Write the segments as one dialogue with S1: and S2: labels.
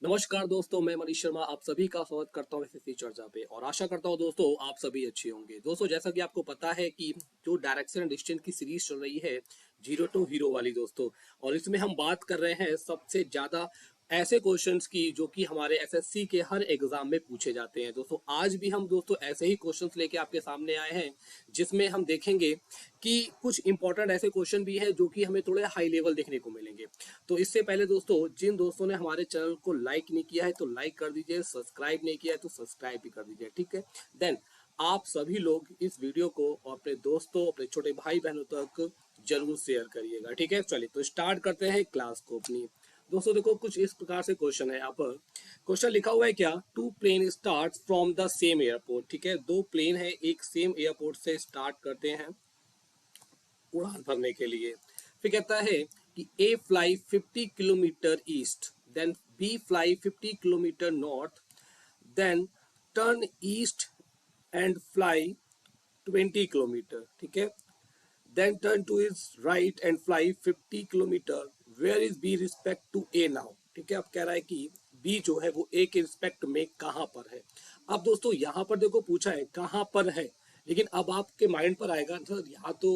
S1: नमस्कार दोस्तों, मैं मनीष शर्मा आप सभी का स्वागत करता हूँ एसएससी चर्चा पे और आशा करता हूँ दोस्तों आप सभी अच्छे होंगे। दोस्तों जैसा कि आपको पता है कि जो डायरेक्शन एंड डिस्टेंस की सीरीज चल रही है जीरो टू हीरो वाली दोस्तों, और इसमें हम बात कर रहे हैं सबसे ज्यादा ऐसे क्वेश्चंस की जो कि हमारे एसएससी के हर एग्जाम में पूछे जाते हैं। दोस्तों आज भी हम दोस्तों ऐसे ही क्वेश्चंस लेके आपके सामने आए हैं, जिसमें हम देखेंगे कि कुछ इंपॉर्टेंट ऐसे क्वेश्चन भी हैं जो कि हमें थोड़े हाई लेवल देखने को मिलेंगे। तो इससे पहले दोस्तों जिन दोस्तों ने हमारे चैनल को लाइक नहीं किया है तो लाइक कर दीजिए, सब्सक्राइब नहीं किया है तो सब्सक्राइब भी कर दीजिए, ठीक है। देन आप सभी लोग इस वीडियो को अपने दोस्तों अपने छोटे भाई बहनों तक जरूर शेयर करिएगा, ठीक है। चलिए तो स्टार्ट करते हैं क्लास को अपनी। दोस्तों देखो कुछ इस प्रकार से क्वेश्चन है। यहाँ पर क्वेश्चन लिखा हुआ है क्या, two plane start from the same airport, ठीक है। दो प्लेन है एक सेम एयरपोर्ट से स्टार्ट करते हैं उड़ान भरने के लिए। फिर कहता है कि A fly 50 kilometre east, then B fly 50 kilometre north, then turn east and fly 20 kilometre, ठीक है। Then turn towards right and fly 50 kilometre, where is B respect to A now, ठीक है। अब कह रहा है कि बी जो है वो ए के रिस्पेक्ट में कहां पर है। अब दोस्तों यहां पर देखो पूछा है कहां पर है, लेकिन अब आपके माइंड पर आएगा सर या तो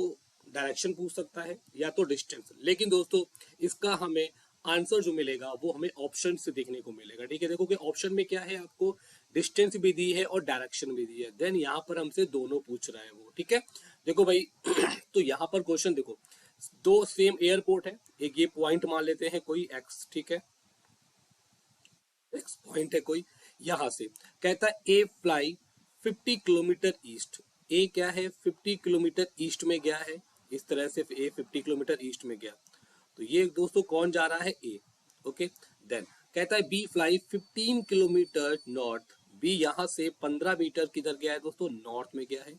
S1: डायरेक्शन पूछ सकता है या तो डिस्टेंस, लेकिन दोस्तों इसका हमें आंसर जो मिलेगा वो हमें ऑप्शन से देखने को मिलेगा, ठीक है। देखो कि ऑप्शन में क्या है, आपको डिस्टेंस भी दी है और डायरेक्शन भी दी है। देन यहाँ पर हमसे दोनों पूछ रहा है वो, ठीक है। देखो भाई तो यहाँ पर क्वेश्चन देखो, दो सेम एयरपोर्ट है, एक ये पॉइंट मान लेते हैं कोई एक्स, ठीक है। एक्स पॉइंट है कोई, यहां से कहता है ए फ्लाई 50 किलोमीटर ईस्ट। ए क्या है 50 किलोमीटर ईस्ट में गया है, इस तरह से ए 50 किलोमीटर ईस्ट में गया। तो ये दोस्तों कौन जा रहा है, ए, ओके। देन कहता है B fly 15 kilometre north, B यहां से 15 मीटर किधर गया है दोस्तों, नॉर्थ में गया है।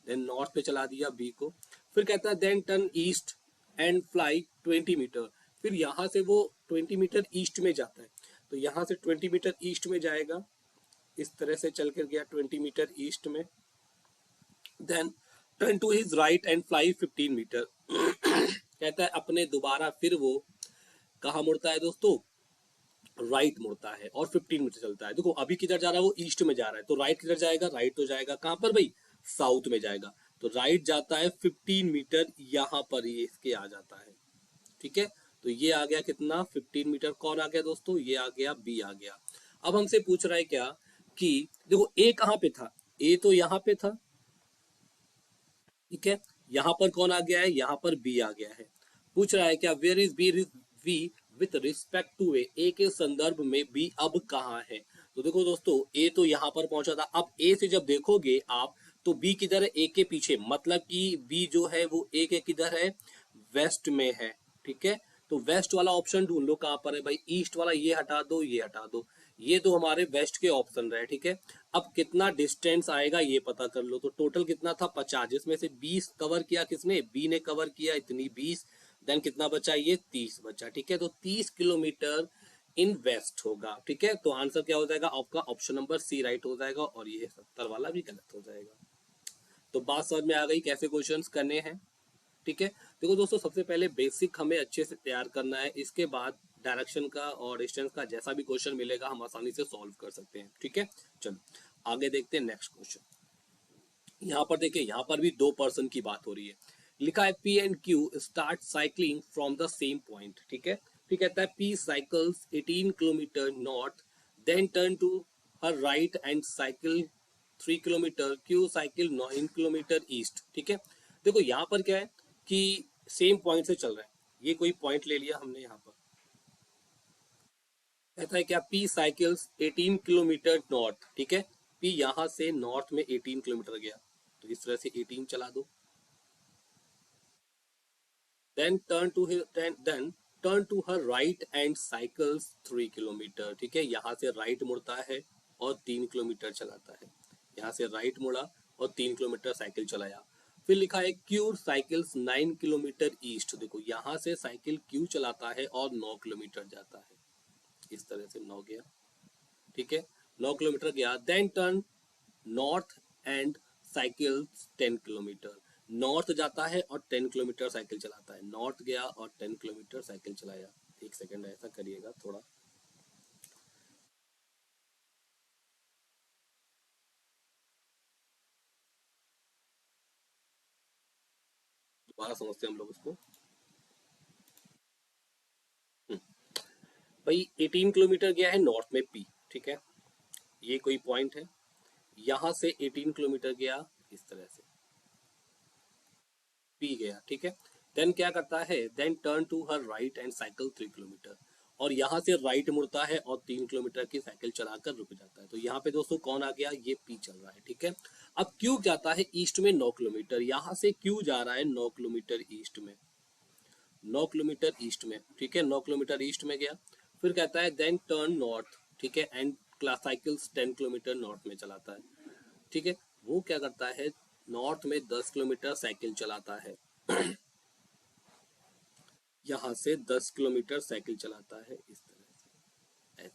S1: देन नॉर्थ पे चला दिया बी को। फिर कहता है then turn east and fly 20 metre, फिर यहां से वो 20 मीटर ईस्ट में जाता है। तो यहां से 20 मीटर ईस्ट में जाएगा, इस तरह से चल कर गया 20 मीटर ईस्ट में। Then turn to his right and fly 15 metre कहता है अपने दोबारा फिर वो कहा मुड़ता है दोस्तों, राइट मुड़ता है और 15 मीटर चलता है। देखो अभी किधर जा रहा है, वो ईस्ट में जा रहा है, तो राइट किधर जाएगा, राइट तो जाएगा कहां पर भाई, साउथ में जाएगा। तो राइट जाता है 15 मीटर, यहां पर ये इसके आ जाता है, ठीक है। तो ये आ गया कितना 15 मीटर, कौन आ गया दोस्तों, ये आ गया बी आ गया। अब हमसे पूछ रहा है क्या कि देखो ए कहां पे था, ए तो यहां पे था, ठीक है। यहां पर कौन आ गया है, यहां पर बी आ गया है। पूछ रहा है क्या where is B, we with respect to A के संदर्भ में बी अब कहां है। तो देखो दोस्तों ए तो यहां पर पहुंचा था, अब ए से जब देखोगे आप तो बी किधर है, ए के पीछे, मतलब कि बी जो है वो ए के किधर है, वेस्ट में है, ठीक है। तो वेस्ट वाला ऑप्शन ढूंढ लो कहां पर है भाई, ईस्ट वाला ये हटा दो ये हटा दो, ये तो हमारे वेस्ट के ऑप्शन रहे, ठीक है। अब कितना डिस्टेंस आएगा ये पता कर लो। तो टोटल कितना था 50, जिसमें से 20 कवर किया किसने, बी ने कवर किया इतनी 20। देन कितना बचा, ये 30 बचा, ठीक है। तो 30 किलोमीटर इन वेस्ट होगा, ठीक है। तो आंसर क्या हो जाएगा आपका, ऑप्शन नंबर सी राइट हो जाएगा, और ये 70 वाला भी गलत हो जाएगा। तो बात समझ में आ गई कैसे क्वेश्चंस करने हैं, ठीक है। देखो दोस्तों सबसे पहले बेसिक हमें अच्छे से तैयार करना है, इसके बाद डायरेक्शन का और डिस्टेंस का जैसा भी क्वेश्चन मिलेगा हम आसानी से सॉल्व कर सकते हैं, ठीक है। चलो आगे देखते हैं नेक्स्ट क्वेश्चन। यहाँ पर देखिए, यहाँ पर भी दो पर्सन की बात हो रही है। लिखा है P and Q start cycling from the same point, ठीक है। फिर कहता है P cycles 18 kilometre north, then turn to her right and cycle 3 kilometre, Q cycle 9 kilometre east, ठीक है। देखो यहाँ पर क्या है कि सेम पॉइंट से चल रहा है, ये कोई पॉइंट ले लिया हमने यहाँ पर। कहता है क्या पी साइकिल्स 18 किलोमीटर नॉर्थ, ठीक है। पी यहाँ से नॉर्थ में 18 किलोमीटर गया, तो इस तरह से 18 चला दो। Then turn to her right and cycles 3 kilometre, ठीक है। यहाँ से राइट मुड़ता है और 3 किलोमीटर चलाता है, यहाँ से राइट मुड़ा और 3 किलोमीटर साइकिल चलाया। फिर लिखा है क्यू साइकिल्स 9 किलोमीटर ईस्ट, देखो यहाँ से साइकिल क्यू चलाता है और 9 किलोमीटर जाता है, इस तरह से 9 गया, ठीक है। 9 किलोमीटर गया। Then turn north and cycle 10 kilometre, north जाता है और 10 किलोमीटर साइकिल चलाता है, नॉर्थ गया और 10 किलोमीटर साइकिल चलाया। एक सेकंड ऐसा करिएगा थोड़ा, दोबारा समझते हैं हम लोग इसको। हम्म, भाई 18 किलोमीटर गया है नॉर्थ में पी, ठीक है, ये कोई पॉइंट है, यहां से 18 किलोमीटर गया इस तरह से, पी गया, ठीक है। देन क्या करता है, then turn to her right and cycle 3 kilometre, और यहाँ से राइट मुड़ता है और 3 किलोमीटर की साइकिल चलाकर रुक जाता है। तो यहाँ पे दोस्तों कौन आ गया, ये पी चल रहा है, ठीक है। अब क्यू जाता है ईस्ट में 9 किलोमीटर, यहाँ से क्यू जा रहा है 9 किलोमीटर ईस्ट में, 9 किलोमीटर ईस्ट में, ठीक है, 9 किलोमीटर ईस्ट में गया। फिर कहता है देन टर्न नॉर्थ, ठीक है, and class cycles 10 kilometre north में चलाता है, ठीक है। वो क्या करता है, नॉर्थ में 10 किलोमीटर साइकिल चलाता है, यहाँ से 10 किलोमीटर साइकिल चलाता है इस तरह से,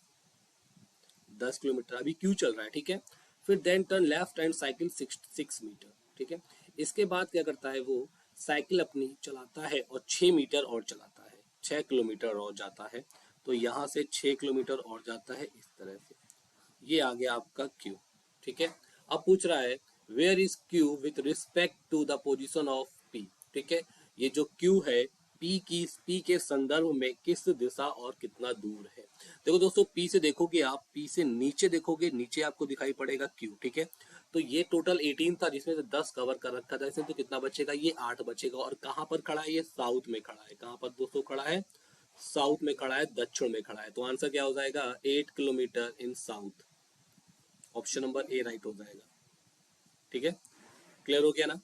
S1: 10 किलोमीटर अभी क्यू चल रहा है, ठीक है। फिर then turn left and cycle 6 metre, ठीक है। इसके बाद क्या करता है, वो साइकिल अपनी चलाता है और 6 मीटर और चलाता है, 6 किलोमीटर और जाता है। तो यहाँ से 6 किलोमीटर और जाता है इस तरह से, ये आ गया आपका क्यू, ठीक है। अब पूछ रहा है where is Q with respect to the position of P, ठीक है। ये जो क्यू है पी के संदर्भ में किस दिशा और कितना दूर है। देखो दोस्तों, पी से देखोगे आप, पी से नीचे देखोगे, नीचे आपको दिखाई पड़ेगा क्यू, ठीक है। तो ये टोटल 18 था जिसमें से 10 कवर कर रखा था इसमें, तो कितना बचेगा, ये 8 बचेगा। और कहाँ पर खड़ा है, ये साउथ में खड़ा है। कहाँ पर दोस्तों खड़ा है, साउथ में खड़ा है, दक्षिण में खड़ा है। तो आंसर क्या हो जाएगा, 8 kilometre in south, option number A right हो जाएगा, ठीक है। क्लियर हो गया ना,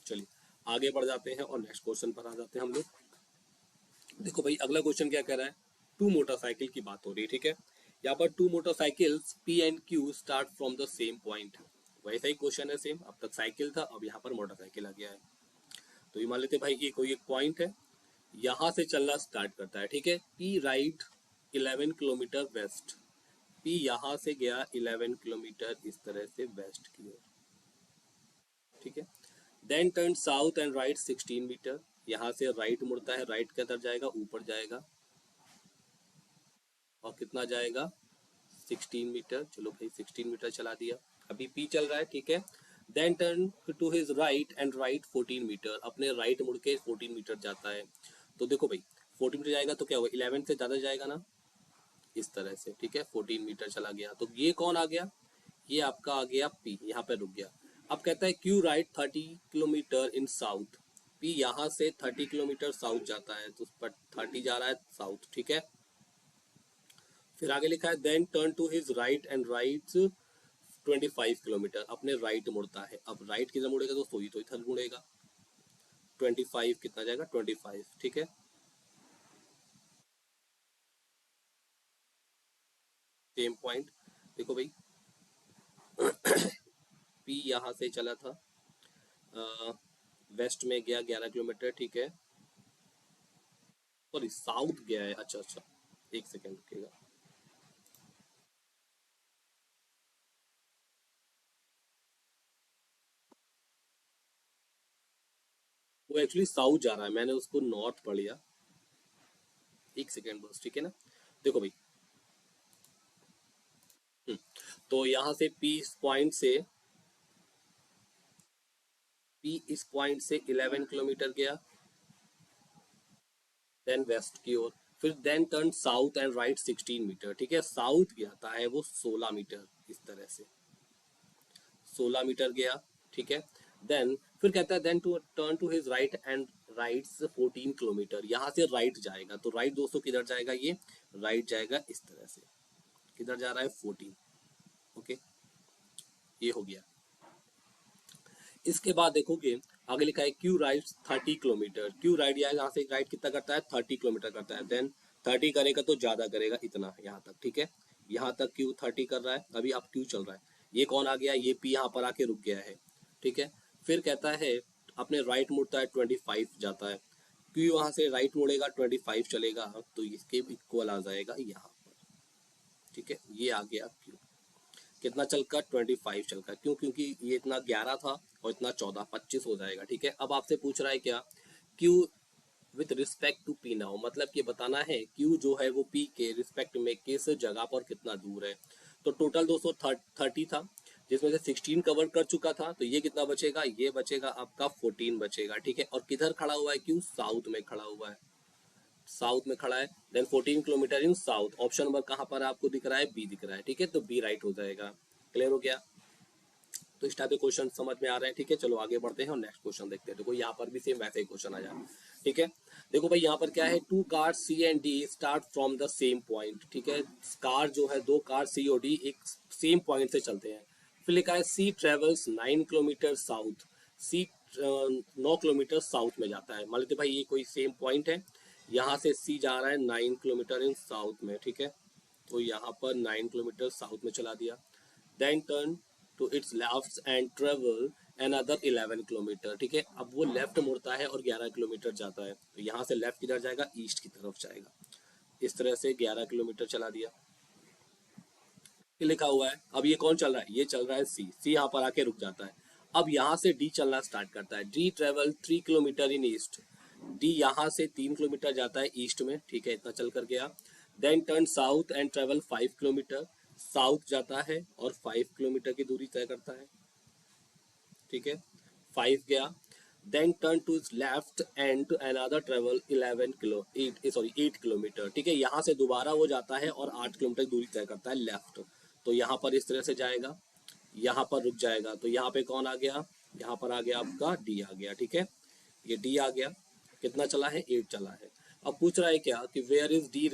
S1: चलिए आगे बढ़ जाते हैं और नेक्स्ट क्वेश्चन पर आ जाते हैं हम लोग। देखो भाई अगला क्वेश्चन क्या कह रहा है, टू मोटरसाइकिल की बात हो रही है, ठीक है। यहाँ पर two motorcycles P and Q start from the same point, वैसा ही क्वेश्चन है सेम। अब तक साइकिल था, अब यहाँ पर मोटरसाइकिल आ गया है। तो ये मान लेते भाई ये कोई एक पॉइंट है, यहाँ से चलना स्टार्ट करता है, ठीक है। P right 11 kilometre west, P यहाँ से गया 11 किलोमीटर इस तरह से वेस्ट की ओर, ठीक है। Then turn south and ride 16 metre, यहाँ से राइट मुड़ता है, राइट के अंदर जाएगा, ऊपर जाएगा, और कितना जाएगा 16 मीटर। चलो भाई 16 मीटर चला दिया, अभी पी चल रहा है, ठीक है। Then turn to his right and ride 14 metre, अपने राइट मुड़ के 14 मीटर जाता है। तो देखो भाई 14 मीटर जाएगा तो क्या होगा, 11 से ज्यादा जाएगा ना, इस तरह से, ठीक है। 14 मीटर चला गया, तो ये कौन आ गया, ये आपका आ गया पी, यहाँ पे रुक गया। अब कहता है Q right 30 kilometre in south, P यहाँ से 30 किलोमीटर साउथ जाता है, तो उस पर 30 जा रहा है साउथ, ठीक है। फिर आगे लिखा है then turn to his right and ride 25 kilometre, अपने राइट मुड़ता है। अब राइट किधर मुड़ेगा दोस्तों, ये तो इधर मुड़ेगा, 25 कितना जाएगा 25, ठीक है। सेम पॉइंट, देखो भाई पी यहाँ से चला था, वेस्ट में गया 11 किलोमीटर, ठीक है। सॉरी साउथ गया है, अच्छा अच्छा, एक सेकेंड रुकेगा। वो एक्चुअली साउथ जा रहा है, मैंने उसको नॉर्थ पढ़ लिया, एक सेकेंड बस, ठीक है ना। देखो भाई तो यहाँ से पी इस पॉइंट से 11 किलोमीटर गया, देन वेस्ट की ओर, फिर then turn south and ride 16 metre, ठीक है। साउथ जाता है वो 16 मीटर इस तरह से, 16 मीटर गया, ठीक है। देन फिर कहता है then to turn to his right and rides 14 kilometre, यहाँ से राइट जाएगा। तो राइट दोस्तों किधर जाएगा, ये राइट जाएगा इस तरह से, किधर जा रहा है 14, ओके, ये हो गया। इसके बाद देखोगे आगे लिखा है Q ride 30 kilometre, Q ride यहाँ से राइड कितना करता है 30 किलोमीटर करता है, देन 30 करेगा तो ज्यादा करेगा, इतना यहाँ तक, ठीक है। यहाँ तक क्यू 30 कर रहा है, अभी अब क्यू चल रहा है, ये कौन आ गया, ये पी यहाँ पर आके रुक गया है, ठीक है। फिर कहता है अपने राइट मुड़ता है 25 जाता है, क्यू वहां से राइट मुड़ेगा 25 चलेगा, तो इसके इक्वल आ जाएगा यहाँ पर, ठीक है। ये आ गया क्यू, कितना चल का 25 चल का, क्यों, क्योंकि ये इतना 11 था और इतना 14, 25 हो जाएगा, ठीक है। अब आपसे पूछ रहा है क्या, Q with respect to P now, मतलब कि बताना है क्यू जो है वो पी के रिस्पेक्ट में किस जगह पर कितना दूर है। तो टोटल दोस्तों 30 था, जिसमें से 16 कवर कर चुका था, तो ये कितना बचेगा, ये बचेगा आपका 14 बचेगा, ठीक है। और किधर खड़ा हुआ है, क्यों, साउथ में खड़ा हुआ है, साउथ में खड़ा है। Then 14 kilometre in south, option number कहाँ पर आपको दिख रहा है, बी दिख रहा है, ठीक है, तो बी राइट हो जाएगा। क्लियर हो गया। तो इस टाइप के क्वेश्चन समझ में आ रहे हैं, ठीक है। चलो आगे बढ़ते हैं और नेक्स्ट क्वेश्चन देखते हैं। देखो यहाँ पर भी सेम वैसे ही क्वेश्चन आ जाए, ठीक है। देखो भाई यहाँ पर क्या है, two car C and D start from the same point, ठीक है। कार जो है, दो कार सी और डी एक सेम पॉइंट से चलते हैं। फिर लिखा है सी ट्रेवल्स 9 किलोमीटर साउथ, सी 9 किलोमीटर साउथ में जाता है। मान लेते भाई ये कोई सेम पॉइंट है, यहाँ से सी जा रहा है 9 किलोमीटर इन साउथ में, ठीक है। तो यहाँ पर 9 किलोमीटर साउथ में चला दिया। Then turn to its left and travel another 11 kilometre, ठीक है। अब वो लेफ्ट मुड़ता है और 11 किलोमीटर जाता है। तो यहाँ से लेफ्ट किधर जाएगा, ईस्ट की तरफ जाएगा। इस तरह से 11 किलोमीटर चला दिया, ये लिखा हुआ है। अब ये कौन चल रहा है, ये चल रहा है सी, सी यहाँ पर आके रुक जाता है। अब यहाँ से डी चलना स्टार्ट करता है। डी ट्रेवल 3 किलोमीटर इन ईस्ट, डी यहाँ से 3 किलोमीटर जाता है ईस्ट में, ठीक है, इतना चल कर गया। Then turn south and travel 5 kilometre, south जाता है और 5 किलोमीटर की दूरी तय करता है, ठीक है, 5 गया। Then turn to left and another travel 8 kilometre, ठीक है। यहाँ से दोबारा वो जाता है और 8 किलोमीटर की दूरी तय करता है लेफ्ट। तो यहाँ पर इस तरह से जाएगा, यहाँ पर रुक जाएगा। तो यहाँ पे कौन आ गया, यहाँ पर आ गया आपका डी आ गया, ठीक है। ये डी आ गया, कितना चला है, 8 चला है। अब पूछ रहा है क्या कि where is D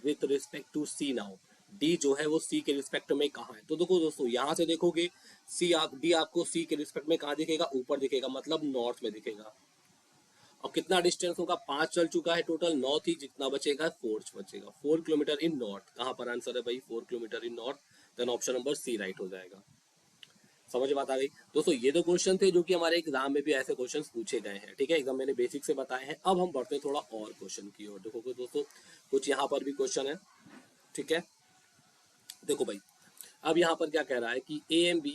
S1: with respect to C now, D जो है वो सी के रिस्पेक्ट में कहाँ है। तो देखो दोस्तों, यहाँ से देखोगे डी आपको सी के रिस्पेक्ट में कहाँ दिखेगा, ऊपर दिखेगा, मतलब नॉर्थ में दिखेगा। और कितना डिस्टेंस होगा, 5 चल चुका है टोटल, 9 थी, जितना बचेगा 4 बचेगा, 4 किलोमीटर इन नॉर्थ। कहाँ पर आंसर है भाई, 4 kilometre in north. Then option number C right हो जाएगा। समझ बात आ गई दोस्तों। ये दो क्वेश्चन थे जो कि हमारे एग्जाम में भी ऐसे क्वेश्चंस पूछे गए हैं, ठीक है। एकदम मैंने बेसिक से बताए हैं। अब हम बढ़ते हैं थोड़ा और क्वेश्चन की ओर। देखो दोस्तों, कुछ यहाँ पर भी क्वेश्चन है, ठीक है। देखो भाई, अब यहाँ पर क्या कह रहा है कि A and B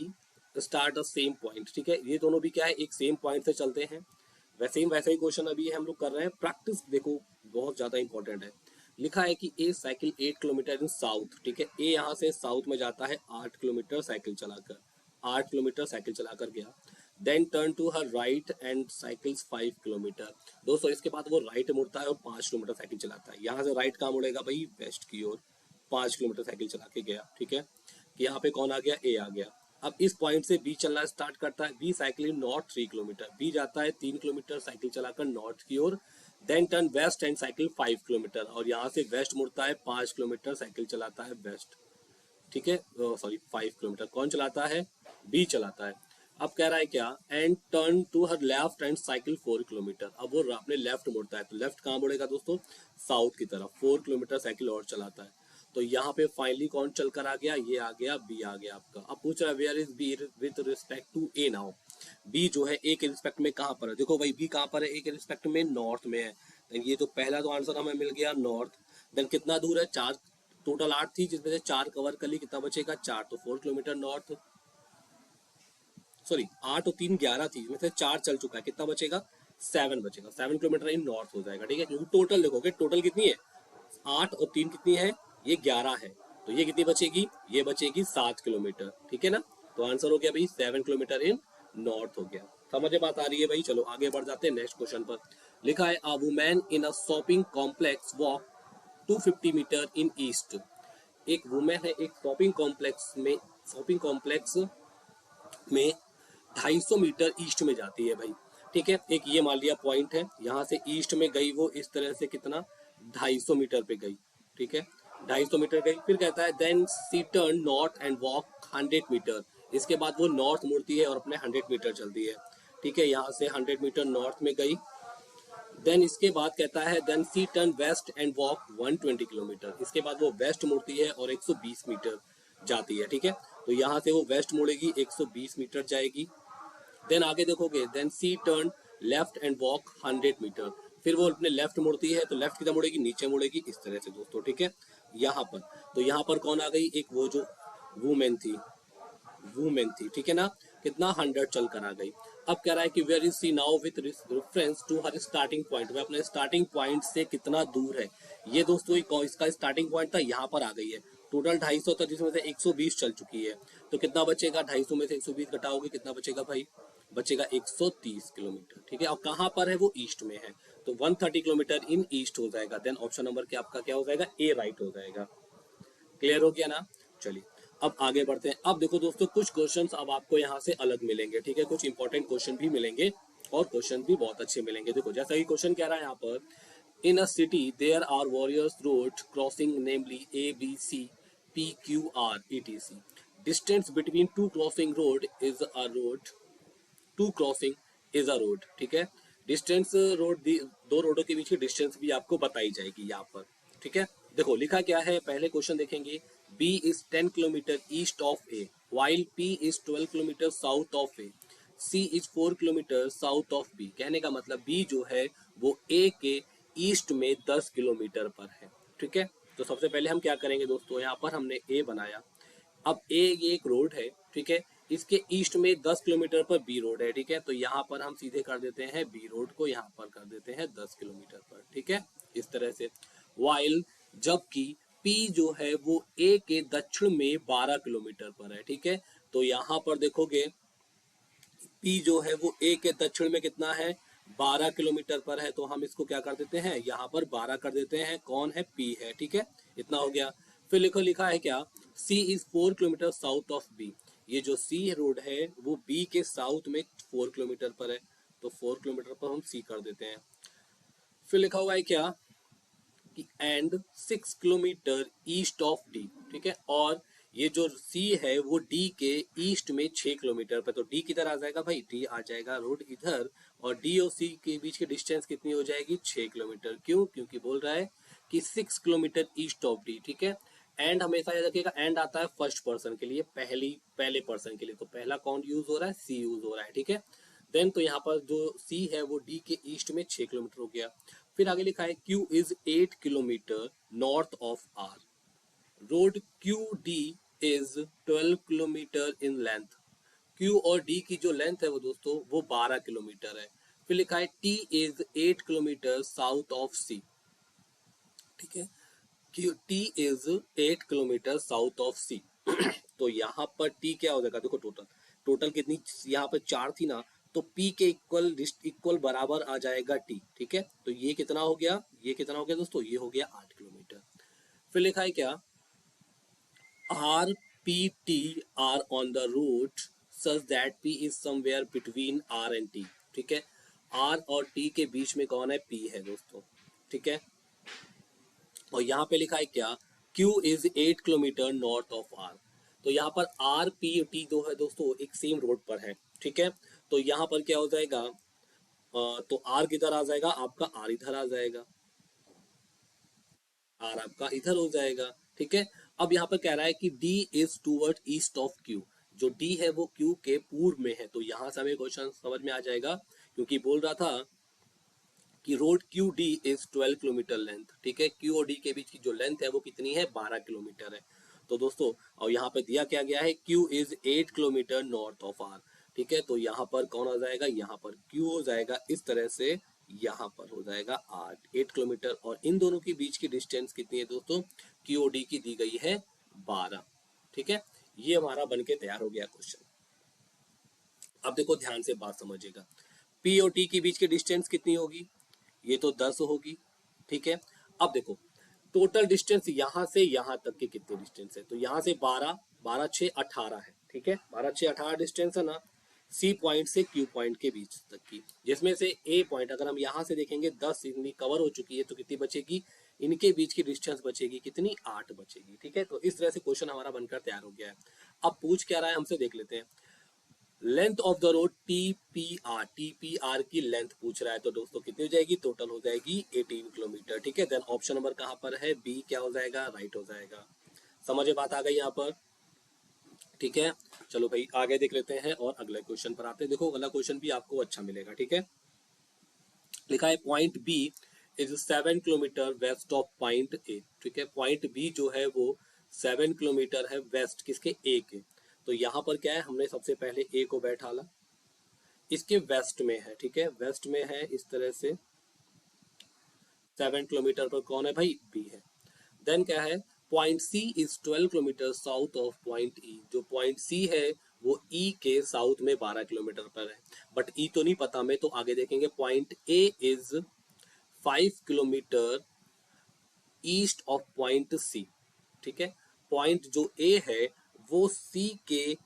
S1: start the same point, ठीक है। ये दोनों भी क्या है, एक सेम पॉइंट से चलते हैं। वैसे ही क्वेश्चन अभी हम लोग कर रहे हैं। प्रैक्टिस देखो बहुत ज्यादा इंपॉर्टेंट है। लिखा है कि ए साइकिल 8 किलोमीटर इन साउथ, ठीक है। ए यहाँ से साउथ में जाता है 8 किलोमीटर साइकिल चलाकर, 8 किलोमीटर साइकिल चलाकर गया। Then turn to her right and cycles 5 kilometre. दोस्तों इसके बाद वो राइट मुड़ता है और 5 किलोमीटर साइकिल चलाता है। यहाँ से राइट कहाँ मुड़ेगा भाई, वेस्ट की ओर, 5 किलोमीटर साइकिल चला के गया, ठीक है। कि यहाँ पे कौन आ गया, ए आ गया। अब इस पॉइंट से बी चलना स्टार्ट करता है। B cycle north 3 kilometre, B जाता है 3 किलोमीटर साइकिल चलाकर नॉर्थ की ओर। Then turn west and cycle 5 kilometre, और यहाँ से वेस्ट मुड़ता है, 5 किलोमीटर साइकिल चलाता है वेस्ट, ठीक है। सॉरी 5 किलोमीटर कौन चलाता है, बी चलाता है। अब कह रहा है क्या, and turn to her left and cycle 4 kilometre. अब वो अपने लेफ्ट मुड़ता है, तो लेफ्ट कहाँ मुड़ेगा दोस्तों, साउथ की तरफ, 4 किलोमीटर साइकिल और चलाता है। तो यहाँ पे फाइनली कौन चल कर आ गया, ये आ गया, बी आ गया आपका। अब पूछ रहा है where is B with respect to A now, B जो है ए के रिस्पेक्ट में कहाँ पर है। देखो भाई बी कहाँ पर है, ए के रिस्पेक्ट में नॉर्थ में है। ये तो पहला तो आंसर हमें मिल गया नॉर्थ। देन कितना दूर है, 4, टोटल 8 थी, जिसमें से 4 कवर कर ली, कितना बचेगा 4, तो 4 किलोमीटर नॉर्थ, सॉरी 8 और 3 11 थी, इसमें से 4 चल चुका है, कितना बचेगा 7 बचेगा, 7 किलोमीटर इन नॉर्थ हो जाएगा, ठीक है। क्योंकि टोटल देखोगे, टोटल कितनी है, 8 और 3 कितनी है, ये 11 है। तो ये कितनी बचेगी, ये बचेगी 7 किलोमीटर, ठीक है ना। तो आंसर हो गया भाई 7 किलोमीटर इन नॉर्थ हो गया। समझ बात आ रही है भाई। चलो आगे बढ़ जाते हैं नेक्स्ट क्वेश्चन पर। लिखा है a women in a shopping complex walk 250 metre in east. एक वुमेन है, एक शॉपिंग कॉम्प्लेक्स में 250 मीटर ईस्ट में जाती है भाई, ठीक है। एक ये मान लिया पॉइंट है, यहाँ से ईस्ट में गई वो इस तरह से, कितना 250 मीटर पे गई, ठीक है, 250 मीटर गई। फिर कहता है then C turn north and walk 100 metre. इसके बाद वो नॉर्थ मुड़ती है और अपने 100 मीटर चलती है, ठीक है। यहाँ से 100 मीटर नॉर्थ में गई। देन इसके बाद कहता है then C turn west and walk 120 kilometre. इसके बाद वो वेस्ट मुड़ती है और 120 मीटर जाती है, ठीक है। तो यहाँ से वो वेस्ट मुड़ेगी, 120 मीटर जाएगी। देन आगे देखोगे, then C turn left and walk 100 metre. फिर वो अपने लेफ्ट मुड़ती है, तो लेफ्ट किधर मुड़ेगी, नीचे मुड़ेगी, इस तरह से दोस्तों, ठीक है। यहाँ पर तो यहाँ पर कौन आ गई, एक वो जो वुमेन थी, ठीक है ना, कितना 100 चल कर आ गई। अब कह रहा है कि where is C now with reference to her starting point, वह अपने स्टार्टिंग पॉइंट से कितना दूर है। ये दोस्तों इसका स्टार्टिंग पॉइंट था, यहाँ पर आ गई है। टोटल 250 था जिसमें से 120 चल चुकी है, तो कितना बचेगा, 250 में से 120 घटाओगे कितना बचेगा भाई, बचेगा 130 किलोमीटर। ठीक है, और कहाँ पर है वो, ईस्ट में है, तो 130 किलोमीटर इन ईस्ट हो जाएगा। देन ऑप्शन नंबर क्या आपका क्या हो जाएगा, ए राइट हो जाएगा। क्लियर हो गया ना। चलिए अब आगे बढ़ते हैं। अब देखो दोस्तों कुछ क्वेश्चंस अब आपको यहाँ से अलग मिलेंगे, ठीक है, कुछ इंपॉर्टेंट क्वेश्चन भी मिलेंगे और क्वेश्चन भी बहुत अच्छे मिलेंगे। देखो जैसा कि क्वेश्चन कह रहा है यहाँ पर, in a city there are warriors road crossing namely A B C P Q R ETC, distance between two crossing road is a road, two crossing is a road. ठीक है, डिस्टेंस रोड, दो रोडों के बीच की distance भी आपको बताई जाएगी यहाँ पर। ठीक है, देखो लिखा क्या है, पहले क्वेश्चन देखेंगे, B is 10 kilometre east of A while P is 12 kilometre south of A, C is 4 kilometre south of B. कहने का मतलब बी जो है वो ए के ईस्ट में 10 किलोमीटर पर है। ठीक है, तो सबसे पहले हम क्या करेंगे दोस्तों, यहाँ पर हमने ए बनाया। अब ए ये एक रोड है, ठीक है, इसके ईस्ट में 10 किलोमीटर पर बी रोड है। ठीक है, तो यहाँ पर हम सीधे कर देते हैं बी रोड को यहाँ पर कर देते हैं 10 किलोमीटर पर। ठीक है, इस तरह से। वाइल जबकि पी जो है वो ए के दक्षिण में 12 किलोमीटर पर है। ठीक है, तो यहाँ पर देखोगे पी जो है वो ए के दक्षिण में कितना है, 12 किलोमीटर पर है, तो हम इसको क्या कर देते हैं, यहाँ पर 12 कर देते हैं। कौन है, पी है। ठीक है, इतना हो गया। फिर लिखो लिखा है क्या, C is 4 kilometre south of B. ये जो सी रोड है वो बी के साउथ में 4 किलोमीटर पर है, तो 4 किलोमीटर पर हम सी कर देते हैं। फिर लिखा हुआ है क्या कि and 6 kilometre east of D. ठीक है, और ये जो सी है वो डी के ईस्ट में 6 किलोमीटर पर, तो डी किधर आ जाएगा भाई, डी आ जाएगा रोड इधर, और डी और सी के बीच की डिस्टेंस कितनी हो जाएगी, 6 किलोमीटर। क्यों, क्योंकि बोल रहा है कि 6 किलोमीटर ईस्ट ऑफ डी। ठीक है, एंड हमेशा याद रखिएगा, एंड आता है फर्स्ट पर्सन के लिए, पहले पर्सन के लिए, तो पहला कौन यूज हो रहा है, सी यूज हो रहा है। ठीक है, देन तो यहाँ पर जो सी है वो डी के ईस्ट में 6 किलोमीटर हो गया। फिर आगे लिखा है Q is 8 kilometre north of R, road Q D is 12 kilometre in length. Q और डी की जो लेंथ है वो दोस्तों वो 12 किलोमीटर है। फिर लिखा है T is 8 kilometre south of C. ठीक है, Q T is 8 kilometre south of C. तो यहाँ पर टी क्या हो जाएगा, देखो टोटल टोटल कितनी, यहाँ पर 4 थी ना, तो पी के इक्वल बराबर आ जाएगा टी। ठीक है, तो ये कितना हो गया, ये कितना हो गया दोस्तों, ये हो गया 8 किलोमीटर। फिर लिखा है क्या, R P T R on the route such that P is somewhere between R and T. ठीक है, आर और टी के बीच में कौन है, पी है दोस्तों। ठीक है, और यहाँ पे लिखा है क्या, Q is 8 kilometre north of R। तो यहाँ पर आर पी टी जो है दोस्तों एक सेम रोड पर है। ठीक है, तो यहाँ पर क्या हो जाएगा, तो R किधर आ जाएगा, आपका R इधर आ जाएगा, R आपका इधर हो जाएगा। ठीक है, अब यहाँ पर कह रहा है कि D is toward east of Q, जो D है वो Q के पूर्व में है, तो यहाँ से हमें क्वेश्चन समझ में आ जाएगा, क्योंकि बोल रहा था कि road Q D is 12 kilometre length. ठीक है, क्यू और डी के बीच की जो लेंथ है वो कितनी है, 12 किलोमीटर है। तो दोस्तों और यहाँ पे दिया क्या गया है, Q is 8 kilometre north of R. ठीक है, तो यहाँ पर कौन आ जाएगा, यहाँ पर क्यू हो जाएगा, इस तरह से यहाँ पर हो जाएगा 8 किलोमीटर, और इन दोनों के बीच की डिस्टेंस कितनी है दोस्तों, क्यू और डी की दी गई है 12। ठीक है, ये हमारा बन के तैयार हो गया क्वेश्चन। अब देखो ध्यान से बात समझिएगा, पी और टी के बीच की डिस्टेंस कितनी होगी, ये तो 10 होगी। ठीक है, अब देखो टोटल डिस्टेंस यहाँ से यहाँ तक की कितनी डिस्टेंस है, तो यहाँ से 12, 12 6 18 है। ठीक है, 12 6 18 डिस्टेंस है ना, सी पॉइंट से क्यू पॉइंट के बीच तक की, जिसमें से ए पॉइंट अगर हम यहाँ से देखेंगे 10 इतनी कवर हो चुकी है, तो कितनी बचेगी, इनके बीच की डिस्टेंस बचेगी कितनी, 8 बचेगी। ठीक है, तो इस तरह से क्वेश्चन हमारा बनकर तैयार हो गया है। अब पूछ क्या रहा है हमसे, देख लेते हैं। Length of the road T P R की लेंथ पूछ रहा है, तो दोस्तों कितनी हो जाएगी, टोटल हो जाएगी 18 किलोमीटर। ठीक है, देन ऑप्शन नंबर कहाँ पर है, बी क्या हो जाएगा, राइट हो जाएगा। समझे बात आ गई यहाँ पर। ठीक है, चलो भाई आगे देख लेते हैं और अगले क्वेश्चन पर आते हैं। देखो अगला क्वेश्चन भी आपको अच्छा मिलेगा। ठीक है, लिखा है point B is 7 kilometre west of point A. ठीक है, पॉइंट बी जो है वो 7 किलोमीटर है वेस्ट किसके, ए के। तो यहाँ पर क्या है, हमने सबसे पहले ए को बैठा ला, इसके वेस्ट में है, ठीक है, वेस्ट में है इस तरह से। 7 किलोमीटर पर कौन है भाई, बी है। देन क्या है, point C is 12 kilometre south of point E. जो पॉइंट सी है वो ई के साउथ में 12 किलोमीटर पर है, बट ई तो नहीं पता हमें, तो आगे देखेंगे। Point A is 5 kilometre east of point C, ठीक है। पॉइंट जो ए है वो सी के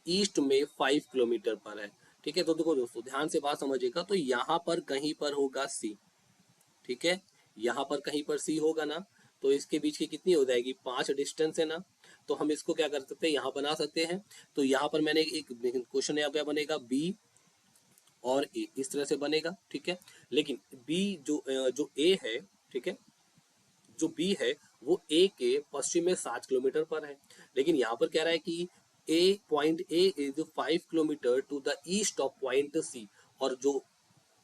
S1: ईस्ट में 5 किलोमीटर पर है, ठीक है। तो देखो दोस्तों ध्यान से बात समझिएगा, तो यहाँ पर कहीं पर होगा सी, ठीक है, यहाँ पर कहीं पर सी होगा ना, तो इसके बीच की कितनी हो जाएगी, 5 डिस्टेंस है ना। तो हम इसको क्या कर सकते हैं, यहाँ बना सकते हैं। तो यहाँ पर मैंने एक क्वेश्चन यहाँ पे बनेगा बी और ए, इस तरह से बनेगा, ठीक है। लेकिन बी जो ए है, ठीक है, जो बी है वो ए के पश्चिम में 7 किलोमीटर पर है। लेकिन यहाँ पर कह रहा है कि A point A is 5 kilometre to the east of point C, और जो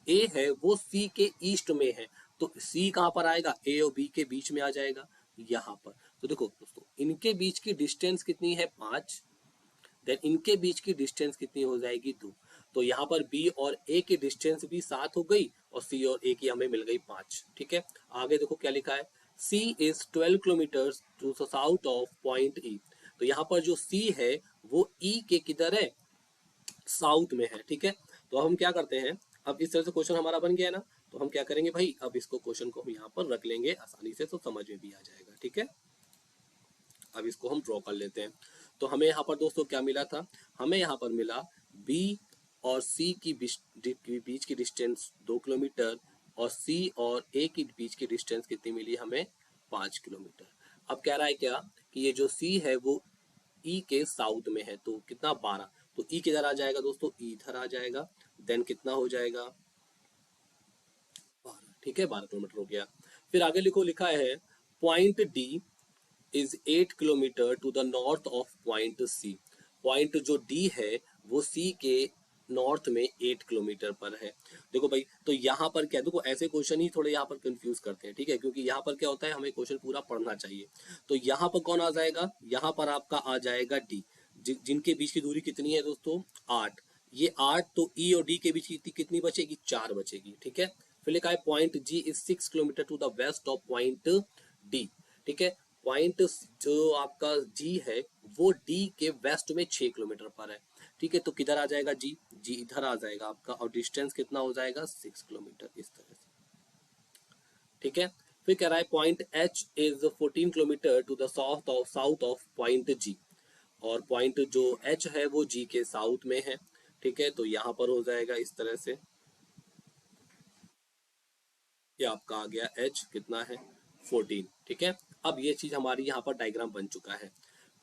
S1: ए है वो सी के ईस्ट में है। तो सी कहाँ पर आएगा, ए और बी के बीच में आ जाएगा यहाँ पर। तो देखो दोस्तों इनके बीच की डिस्टेंस कितनी है, 5। देन इनके बीच की डिस्टेंस कितनी हो जाएगी, 2। तो यहाँ पर बी और ए की डिस्टेंस भी 7 हो गई, और सी और ए की हमें मिल गई 5, ठीक है। आगे देखो क्या लिखा है, C is 12 kilometre to south of point E. तो यहाँ पर जो सी है वो ई के किधर है, साउथ में है, ठीक है। तो हम क्या करते हैं, अब इस तरह से क्वेश्चन हमारा बन गया है ना, तो हम क्या करेंगे भाई, अब इसको क्वेश्चन को हम यहाँ पर रख लेंगे आसानी से, तो समझ में भी आ जाएगा, ठीक है। अब इसको हम ड्रॉ कर लेते हैं। तो हमें यहाँ पर दोस्तों क्या मिला था, हमें यहाँ पर मिला बी और सी की बीच की डिस्टेंस 2 किलोमीटर, और सी और ए की बीच की डिस्टेंस कितनी मिली हमें, 5 किलोमीटर। अब कह रहा है क्या कि ये जो सी है वो ई के साउथ में है, तो कितना, 12। तो ई किधर आ जाएगा दोस्तों, ई इधर आ जाएगा। देन कितना हो जाएगा, 12, ठीक है, 12 किलोमीटर हो गया। फिर आगे लिखो, लिखा है point D is 8 kilometre to the north of point C. Point जो डी है वो सी के नॉर्थ में 8 किलोमीटर पर है। देखो भाई, तो यहाँ पर क्या, देखो ऐसे क्वेश्चन ही थोड़े यहाँ पर कंफ्यूज करते हैं, ठीक है, क्योंकि यहाँ पर क्या होता है, हमें क्वेश्चन पूरा पढ़ना चाहिए। तो यहाँ पर कौन आ जाएगा, यहाँ पर आपका आ जाएगा डी, जिनके बीच की दूरी कितनी है दोस्तों, 8। ये 8, तो ई और डी के बीच की कितनी बचेगी, 4 बचेगी, ठीक है। फिर लिखा है point G is 6 kilometre to the west of point D, ठीक है। पॉइंट जो आपका जी है वो डी के वेस्ट में 6 किलोमीटर पर है, ठीक है। तो किधर आ जाएगा जी, जी इधर आ जाएगा आपका, और डिस्टेंस कितना हो जाएगा, 6 किलोमीटर, इस तरह से, ठीक है। फिर कह रहा है point H is 14 kilometre to the south of point G, और पॉइंट जो एच है वो जी के साउथ में है, ठीक है। तो यहाँ पर हो जाएगा इस तरह से, ये आपका आ गया एच कितना है, 14, ठीक है। अब ये चीज हमारी यहाँ पर डायग्राम बन चुका है।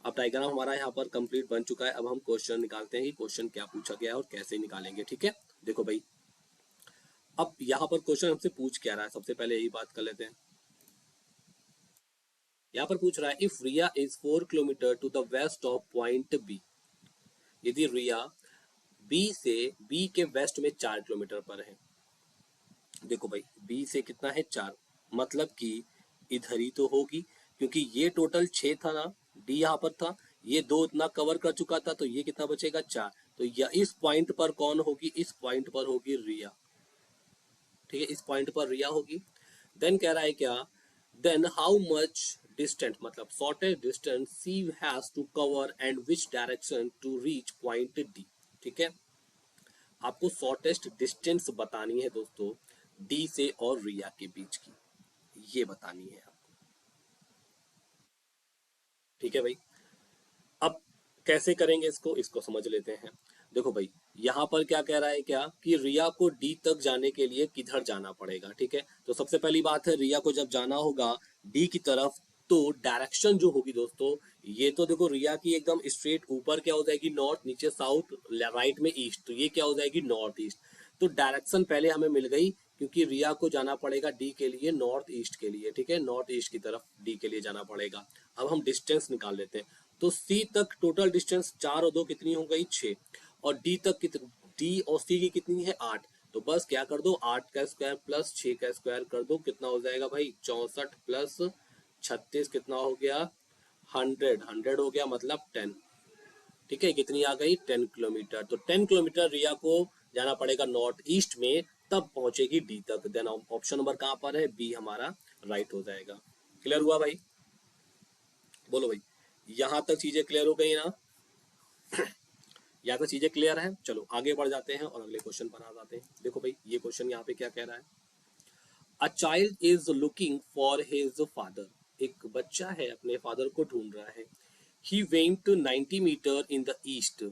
S1: अब डायग्राम हमारा यहाँ पर कंप्लीट बन चुका है। अब हम क्वेश्चन निकालते हैं कि क्वेश्चन क्या पूछा गया है और कैसे निकालेंगे, ठीक है। देखो भाई, अब यहाँ पर क्वेश्चन हमसे पूछ क्या रहा है, सबसे पहले यही बात कर लेते हैं। यहाँ पर पूछ रहा है if Riya is 4 kilometre to the west of point B. यदि रिया बी से बी के वेस्ट में 4 किलोमीटर पर है। देखो भाई, बी से कितना है, 4, मतलब कि इधर ही तो होगी, क्योंकि ये टोटल 6 था ना, डी यहाँ पर था, ये 2 इतना कवर कर चुका था, तो ये कितना बचेगा, 4। तो या इस पॉइंट पर कौन होगी, इस पॉइंट पर होगी रिया, ठीक है, इस पॉइंट पर रिया होगी। देन कह रहा है क्या, देन हाउ मच डिस्टेंट, मतलब shortest distance C has to cover and which direction to reach point D, ठीक है। आपको शॉर्टेस्ट डिस्टेंस बतानी है दोस्तों, डी से और रिया के बीच की, ये बतानी है आपको, ठीक है भाई। अब कैसे करेंगे इसको, इसको समझ लेते हैं। देखो भाई, यहाँ पर क्या कह रहा है, क्या कि रिया को डी तक जाने के लिए किधर जाना पड़ेगा, ठीक है। तो सबसे पहली बात है, रिया को जब जाना होगा डी की तरफ, तो डायरेक्शन जो होगी दोस्तों, ये तो देखो रिया की एकदम स्ट्रेट ऊपर क्या हो जाएगी, नॉर्थ, नीचे साउथ, राइट में ईस्ट, तो ये क्या हो जाएगी, नॉर्थ ईस्ट। तो डायरेक्शन पहले हमें मिल गई, क्योंकि रिया को जाना पड़ेगा डी के लिए नॉर्थ ईस्ट के लिए, ठीक है, नॉर्थ ईस्ट की तरफ डी के लिए जाना पड़ेगा। अब हम डिस्टेंस निकाल लेते हैं। तो सी तक टोटल डिस्टेंस 4 और 2 कितनी हो गई, 6, और डी तक कितनी, डी और सी की कितनी है, 8। तो बस क्या कर दो, 8 का स्क्वायर प्लस 6 का स्क्वायर कर दो, कितना हो जाएगा भाई, 64 प्लस 36 कितना हो गया, 100 हो गया, मतलब 10, ठीक है। कितनी आ गई, 10 किलोमीटर। तो 10 किलोमीटर रिया को जाना पड़ेगा नॉर्थ ईस्ट में, तब पहुंचेगी डी तक। देन ऑप्शन नंबर कहाँ पर है, बी हमारा राइट हो जाएगा। क्लियर हुआ भाई, बोलो भाई, यहां तक चीजें क्लियर हो गई ना, यहाँ तक चीजें क्लियर है। चलो आगे बढ़ जाते हैं और अगले क्वेश्चन पर आ जाते हैं। देखो भाई ये क्वेश्चन यहाँ पे क्या कह रहा है, a child is looking for his father, एक बच्चा है अपने फादर को ढूंढ रहा है। He went 90 metre in the east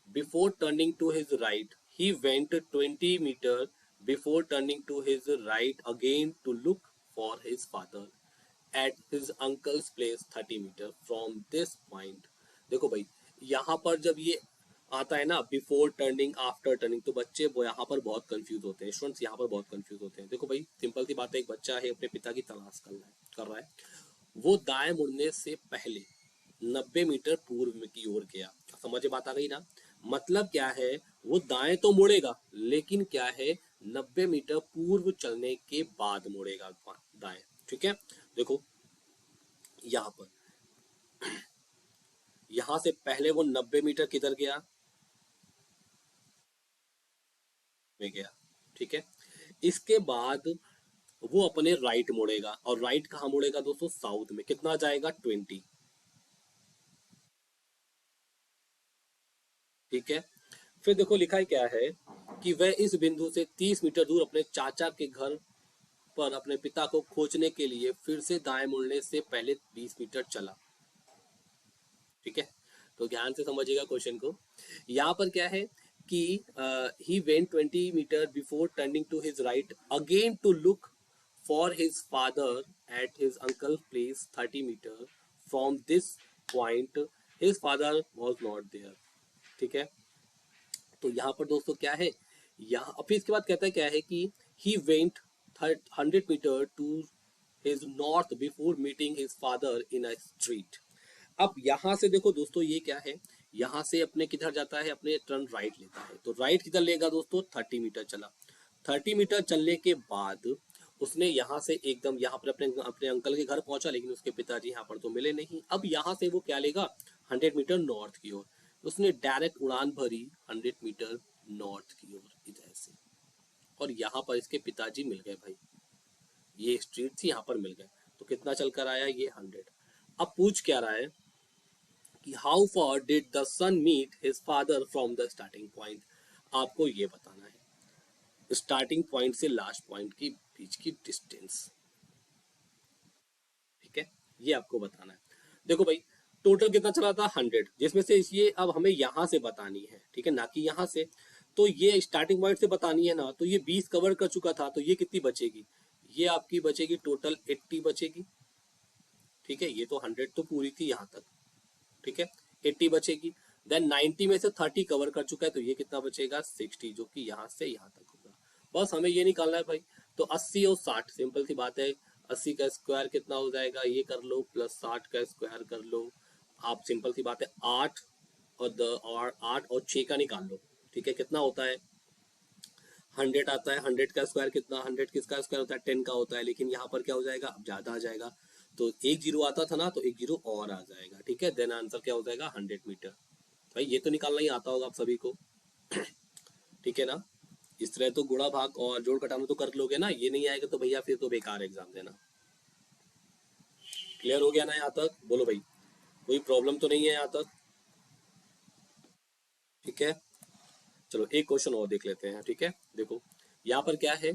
S1: before turning to his right, he went 20 metre before turning to his right again to look for his father at his uncle's place 30 metre from this point. देखो भाई यहाँ पर जब ये आता है ना before turning after turning, तो बच्चे वो यहाँ पर बहुत कंफ्यूज होते हैं, स्टूडेंट्स यहाँ पर बहुत कंफ्यूज होते हैं। देखो भाई सिंपल सी बात है, एक बच्चा है अपने पिता की तलाश कर रहा है, वो दाएं मुड़ने से पहले 90 मीटर पूर्व की ओर गया। समझ में बात आ गई ना, मतलब क्या है, वो दाएं तो मुड़ेगा लेकिन क्या है 90 मीटर पूर्व चलने के बाद मुड़ेगा दाएं। ठीक है, देखो यहाँ पर, यहां से पहले वो 90 मीटर किधर गया, में गया। ठीक है, इसके बाद वो अपने राइट मुड़ेगा, और राइट कहाँ मुड़ेगा दोस्तों, साउथ में। कितना जाएगा, 20। ठीक है, फिर देखो लिखा है क्या है कि वह इस बिंदु से 30 मीटर दूर अपने चाचा के घर पर अपने पिता को खोजने के लिए फिर से दाएं मुड़ने से पहले 20 मीटर चला। ठीक है, तो ध्यान से समझिएगा क्वेश्चन को। यहाँ पर क्या है कि he went 20 metre before turning to his right again to look for his father at his uncle place 30 metre from this point, his father was not there. ठीक है, तो यहाँ पर दोस्तों क्या है, यहाँ फिर इसके बाद कहता है क्या है कि he went 100 metre to his north before meeting his father in a street. अब यहाँ से देखो दोस्तों ये क्या है, यहाँ से अपने किधर जाता है, अपने टर्न राइट लेता है। तो राइट किधर लेगा दोस्तों, 30 मीटर चला। 30 मीटर चलने के बाद उसने यहाँ से एकदम यहाँ पर अपने अपने अंकल के घर पहुंचा, लेकिन उसके पिताजी यहाँ पर तो मिले नहीं। अब यहाँ से वो क्या लेगा, 100 मीटर नॉर्थ की ओर। उसने डायरेक्ट उड़ान भरी 100 मीटर नॉर्थ की ओर इधर से, और यहाँ पर इसके पिताजी मिल गए भाई, ये स्ट्रीट थी यहाँ पर मिल गए। तो कितना चल कर आया, ये 100। अब पूछ क्या रहा है कि how far did the son meet his father from the starting point. आपको ये बताना है स्टार्टिंग पॉइंट से लास्ट पॉइंट के बीच की डिस्टेंस। ठीक है, ये आपको बताना है। देखो भाई टोटल कितना चला था, 100, जिसमें से ये अब हमें यहाँ से बतानी है, ठीक है, ना कि यहाँ से। तो ये स्टार्टिंग पॉइंट से बतानी है ना, तो ये 20 कवर कर चुका था, तो ये कितनी बचेगी, ये आपकी बचेगी टोटल 80 बचेगी। ठीक है, ये तो 100 तो पूरी थी यहाँ तक। ठीक है, 80 बचेगी। देन 90 में से 30 कवर कर चुका है, तो ये कितना बचेगा, 60, जो कि यहाँ से यहाँ तक होगा। बस हमें ये निकालना है भाई। तो 80 और 60 सिंपल सी बात है, 80 का स्क्वायर कितना हो जाएगा, ये कर लो, प्लस 60 का स्क्वायर कर लो। आप सिंपल सी बात है 8 और 8 और 6 का निकाल लो। ठीक है, कितना होता है, 100 आता है। 100 का स्क्वायर कितना, 100 किसका स्क्वायर होता है, 10 का होता है। लेकिन यहाँ पर क्या हो जाएगा, अब ज्यादा आ जाएगा, तो एक जीरो आता था ना, तो एक जीरो और आ जाएगा। ठीक है, देन आंसर क्या हो जाएगा, 100 मीटर। भाई ये तो निकालना ही आता होगा आप सभी को। ठीक है ना, इस तरह तो गुणा भाग और जोड़ घटाना तो कर लोगे ना, ये नहीं आएगा तो भैया फिर तो बेकार एग्जाम देना। क्लियर हो गया ना यहाँ तक, बोलो भाई, कोई प्रॉब्लम तो नहीं है यहाँ तक। ठीक है, चलो एक क्वेश्चन और देख लेते हैं। ठीक है, देखो यहाँ पर क्या है,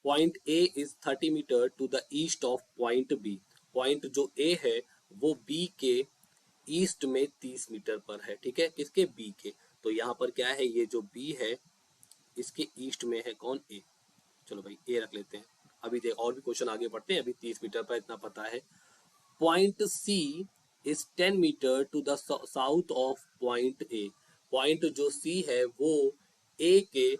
S1: point A is 30 metre to the east of point B. Point जो ए है वो बी के ईस्ट में 30 मीटर पर है। ठीक है, किसके, बी के। तो यहाँ पर क्या है, ये जो बी है इसके ईस्ट में है कौन, ए। चलो भाई ए रख लेते हैं। अभी देख और भी क्वेश्चन आगे बढ़ते हैं, अभी 30 मीटर पर इतना पता है। Point C is 10 metre to the south of point A. Point जो सी है वो ए के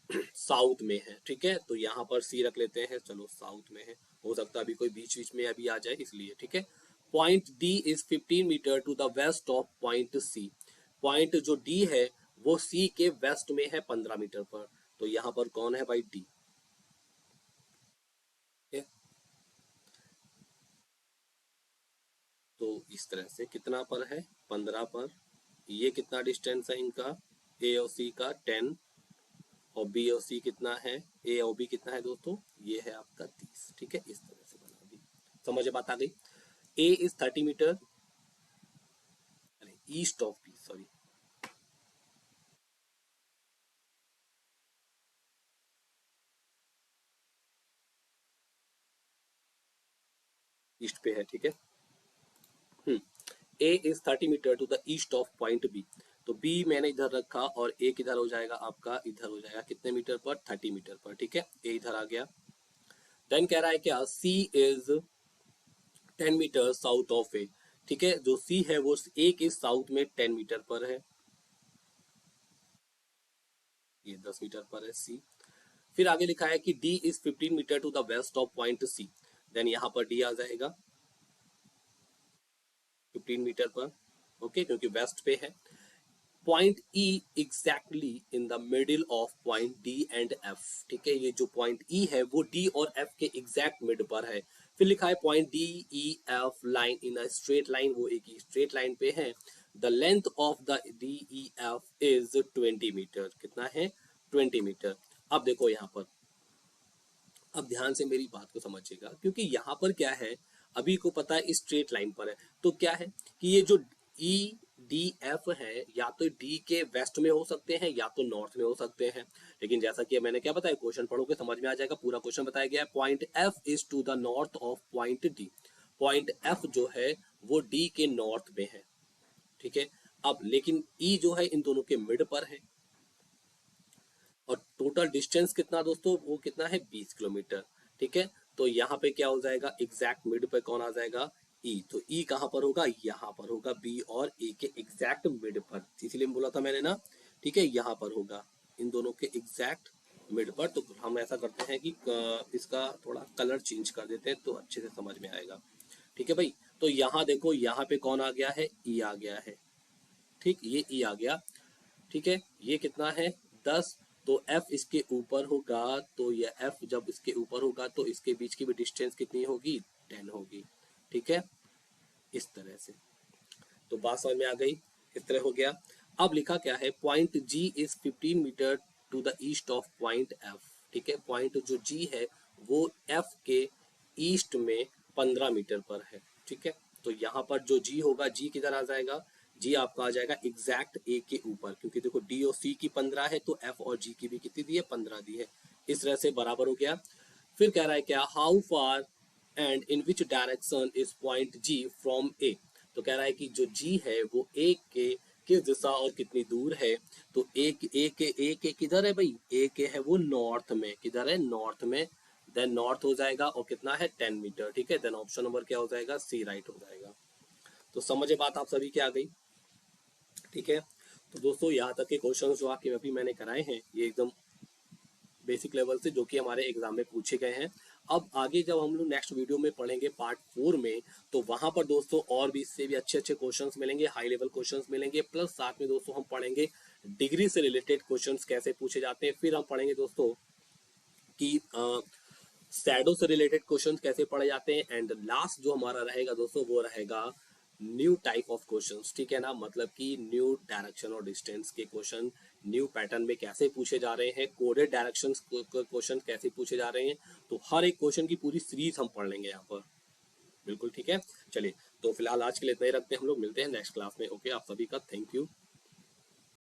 S1: साउथ में है। ठीक है, तो यहाँ पर सी रख लेते हैं, चलो साउथ में है, हो सकता है अभी कोई बीच बीच में अभी आ जाए इसलिए। ठीक है, point D is 15 metre to the west of point C. Point जो डी है वो सी के वेस्ट में है 15 मीटर पर, तो यहाँ पर कौन है भाई, डी। तो इस तरह से कितना पर है, 15 पर, ये कितना डिस्टेंस है इनका, ए और सी का 10, और बी और सी कितना है, ए और बी कितना है दोस्तों, ये है आपका 30। ठीक है, इस तरह से बना दी। समझ बात आ गई। A is 30 metre, east of B, sorry, east पे है। ठीक है, A is 30 metre to the east of point B. तो बी मैंने इधर रखा और ए किधर हो जाएगा आपका, इधर हो जाएगा, कितने मीटर पर, 30 मीटर पर। ठीक है, ए इधर आ गया। देन कह रहा है क्या, C is 10 metre south of ए। ठीक है, जो सी है वो ए के साउथ में 10 मीटर पर है, ये 10 मीटर पर है सी। फिर आगे लिखा है कि D is 15 metre to the west of point C. Then यहाँ पर डी आ जाएगा 15 मीटर पर, ओके, क्योंकि वेस्ट पे है। Point E exactly in the middle of point D and F. ठीक है, ये जो पॉइंट ई है वो डी और एफ के एग्जैक्ट मिड पर है। फिर लिखा है point D E F line in a straight line, वो एक ही स्ट्रेट लाइन पे है। The length of the D E F is 20 metre. कितना है, 20 मीटर। अब देखो यहाँ पर, अब ध्यान से मेरी बात को समझिएगा, क्योंकि यहाँ पर क्या है, अभी को पता है स्ट्रेट लाइन पर है, तो क्या है कि ये जो ई डी एफ है, या तो डी के वेस्ट में हो सकते हैं या तो नॉर्थ में हो सकते हैं। लेकिन जैसा कि मैंने क्या बताया, क्वेश्चन पढ़ोगे समझ में आ जाएगा, पूरा क्वेश्चन बताया गया है। Point F is to the north of point D. Point F जो है वो डी के नॉर्थ में है। ठीक है, अब लेकिन ई जो है इन दोनों के मिड पर है, और टोटल डिस्टेंस कितना दोस्तों, वो कितना है, 20 किलोमीटर। ठीक है, तो यहाँ पे क्या हो जाएगा, एग्जैक्ट मिड पे कौन आ जाएगा, ई। तो ई कहाँ पर होगा, यहाँ पर होगा, बी और ए के एग्जैक्ट मिड पर, इसीलिए बोला था मैंने ना। ठीक है, यहाँ पर होगा, इन दोनों के एग्जैक्ट मिड पर। तो हम ऐसा करते हैं कि इसका थोड़ा कलर चेंज कर देते हैं तो अच्छे से समझ में आएगा। ठीक है भाई, तो यहाँ देखो, यहाँ पे कौन आ गया है, ई आ गया है। ठीक, ये ई आ गया। ठीक है, ये कितना है, 10। तो एफ इसके ऊपर होगा, तो ये एफ जब इसके ऊपर होगा तो इसके बीच की भी डिस्टेंस कितनी होगी, 10 होगी। ठीक है, इस तरह से। तो बात समझ में आ गई, इस तरह हो गया। अब लिखा क्या है, point G is 15 metre to the east of point F. ठीक है, पॉइंट जो जी है वो एफ के ईस्ट में 15 मीटर पर है। ठीक है, तो यहाँ पर जो जी होगा, जी किधर आ जाएगा, जी आपका आ जाएगा एग्जैक्ट ए के ऊपर, क्योंकि देखो डी और सी की 15 है तो एफ और जी की भी कितनी दी है, 15 दी है। इस तरह से बराबर हो गया। फिर कह रहा है क्या, how far and in which direction is point G from A. तो कह रहा है कि जो जी है वो ए के किस दिशा और कितनी दूर है। तो ए के किधर है भाई, ए के है वो नॉर्थ में, किधर है, नॉर्थ में। देन नॉर्थ हो जाएगा, और कितना है, 10 मीटर। ठीक है, देन ऑप्शन नंबर क्या हो जाएगा, सी राइट हो जाएगा। तो समझे बात आप सभी की आ गई। ठीक है, तो दोस्तों यहाँ तक के क्वेश्चन जो आपके अभी मैंने कराए हैं, ये एकदम बेसिक लेवल से, जो कि हमारे एग्जाम में पूछे गए हैं। अब आगे जब हम लोग नेक्स्ट वीडियो में पढ़ेंगे पार्ट 4 में, तो वहां पर दोस्तों और भी इससे भी अच्छे अच्छे क्वेश्चंस मिलेंगे, हाई लेवल क्वेश्चंस मिलेंगे, प्लस साथ में दोस्तों हम पढ़ेंगे डिग्री से रिलेटेड क्वेश्चंस कैसे पूछे जाते हैं। फिर हम पढ़ेंगे दोस्तों कि शैडो से रिलेटेड क्वेश्चंस कैसे पढ़े जाते हैं। एंड लास्ट जो हमारा रहेगा दोस्तों, वो रहेगा न्यू टाइप ऑफ क्वेश्चंस। ठीक है ना, मतलब कि न्यू डायरेक्शन और डिस्टेंस के क्वेश्चन न्यू पैटर्न में कैसे पूछे जा रहे हैं, कोडेड डायरेक्शंस क्वेश्चन कैसे पूछे जा रहे हैं। तो हर एक क्वेश्चन की पूरी सीरीज हम पढ़ लेंगे यहाँ पर। बिल्कुल ठीक है, चलिए, तो फिलहाल आज के लिए इतना ही रखते हैं, हम लोग मिलते हैं नेक्स्ट क्लास में। ओके, आप सभी का थैंक यू।